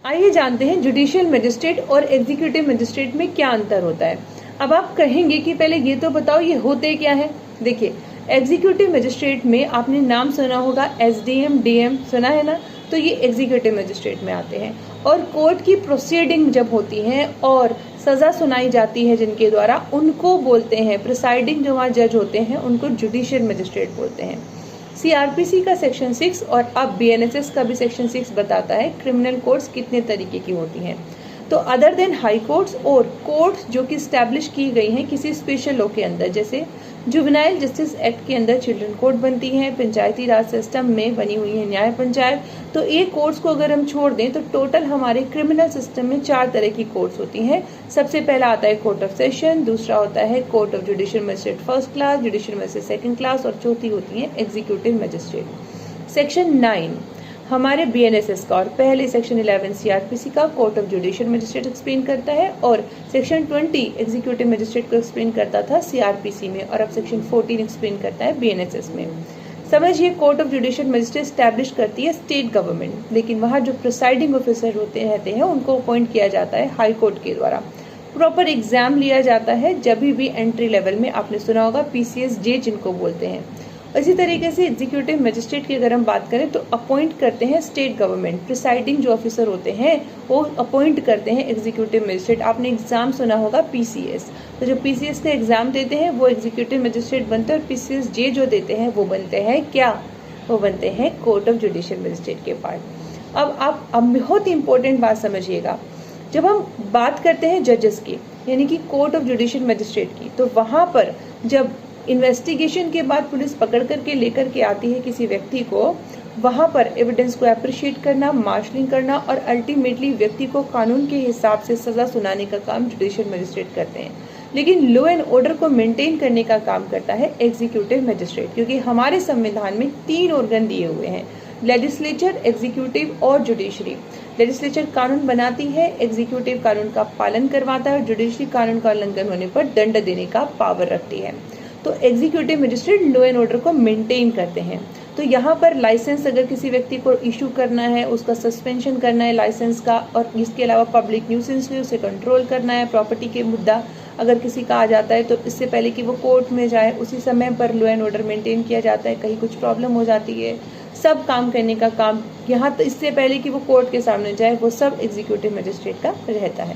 आइए जानते हैं जुडिशियल मजिस्ट्रेट और एग्जीक्यूटिव मजिस्ट्रेट में क्या अंतर होता है। अब आप कहेंगे कि पहले ये तो बताओ ये होते क्या है। देखिए, एग्जीक्यूटिव मजिस्ट्रेट में आपने नाम सुना होगा, एसडीएम, डीएम सुना है ना, तो ये एग्जीक्यूटिव मजिस्ट्रेट में आते हैं। और कोर्ट की प्रोसीडिंग जब होती है और सजा सुनाई जाती है जिनके द्वारा, उनको बोलते हैं, प्रिसाइडिंग जो वहाँ जज होते हैं उनको जुडिशियल मजिस्ट्रेट बोलते हैं। सीआरपीसी का सेक्शन 6 और अब बीएनएसएस का भी सेक्शन 6 बताता है क्रिमिनल कोर्ट्स कितने तरीके की होती हैं। तो अदर देन हाई कोर्ट्स और कोर्ट्स जो कि स्टैब्लिश की गई हैं किसी स्पेशल लॉ के अंदर, जैसे जुवेनाइल जस्टिस एक्ट के अंदर चिल्ड्रन कोर्ट बनती है, पंचायती राज सिस्टम में बनी हुई है न्याय पंचायत। तो एक कोर्ट्स को अगर हम छोड़ दें तो टोटल हमारे क्रिमिनल सिस्टम में 4 तरह की कोर्ट्स होती हैं। सबसे पहला आता है कोर्ट ऑफ सेशन, दूसरा होता है court of judicial magistrate first class, judicial magistrate second class और चौथी होती है एग्जीक्यूटिव मजिस्ट्रेट। सेक्शन 9 हमारे बीएनएसएस का और पहले सेक्शन 11 सीआरपीसी का court of judicial magistrate explain करता है, और सेक्शन 20 एग्जीक्यूटिव मजिस्ट्रेट को एक्सप्लेन करता था सीआरपीसी में, और अब सेक्शन 14 एक्सप्लेन करता है बीएनएसएस में। समझिए, court of judicial magistrate establish करती है स्टेट गवर्नमेंट, लेकिन वहाँ जो प्रिसाइडिंग ऑफिसर होते रहते हैं उनको अपॉइंट किया जाता है हाई कोर्ट के द्वारा। प्रॉपर एग्जाम लिया जाता है जब भी एंट्री लेवल में, आपने सुना होगा पीसीएस जे जिनको बोलते हैं। इसी तरीके से एग्जीक्यूटिव मजिस्ट्रेट की अगर हम बात करें तो अपॉइंट करते हैं स्टेट गवर्नमेंट, प्रिसाइडिंग जो ऑफिसर होते हैं वो अपॉइंट करते हैं एग्जीक्यूटिव मजिस्ट्रेट। आपने एग्जाम सुना होगा पीसीएस, तो जो पीसीएस का एग्जाम देते हैं वो एग्जीक्यूटिव मजिस्ट्रेट बनते हैं, और पीसीएस जे जो देते हैं वो बनते हैं क्या, वो बनते हैं कोर्ट ऑफ जुडिशियल मजिस्ट्रेट के पार्ट। अब बहुत ही इंपॉर्टेंट बात समझिएगा, जब हम बात करते हैं जजेस की यानी कि कोर्ट ऑफ जुडिशियल मजिस्ट्रेट की, तो वहाँ पर जब इन्वेस्टिगेशन के बाद पुलिस पकड़ करके लेकर के आती है किसी व्यक्ति को, वहाँ पर एविडेंस को अप्रिशिएट करना, मार्शलिंग करना और अल्टीमेटली व्यक्ति को कानून के हिसाब से सजा सुनाने का काम जुडिशियल मजिस्ट्रेट करते हैं। लेकिन लॉ एंड ऑर्डर को मेंटेन करने का काम करता है एग्जीक्यूटिव मजिस्ट्रेट, क्योंकि हमारे संविधान में 3 ऑर्गन दिए हुए हैं, लेजिस्लेचर, एग्जीक्यूटिव और जुडिशरी। लेजिस्लेचर कानून बनाती है, एग्जीक्यूटिव कानून का पालन करवाता है और जुडिशरी कानून का उल्लंघन होने पर दंड देने का पावर रखती है। तो executive magistrate law and order को मेंटेन करते हैं। तो यहाँ पर लाइसेंस अगर किसी व्यक्ति को इशू करना है, उसका सस्पेंशन करना है लाइसेंस का, और इसके अलावा पब्लिक न्यूसेंस है उसे कंट्रोल करना है, प्रॉपर्टी के मुद्दा अगर किसी का आ जाता है तो इससे पहले कि वो कोर्ट में जाए उसी समय पर लॉ एंड ऑर्डर मेंटेन किया जाता है। कहीं कुछ प्रॉब्लम हो जाती है, सब काम करने का काम यहाँ तो इससे पहले कि वो कोर्ट के सामने जाए वो सब एग्जीक्यूटिव मजिस्ट्रेट का रहता है।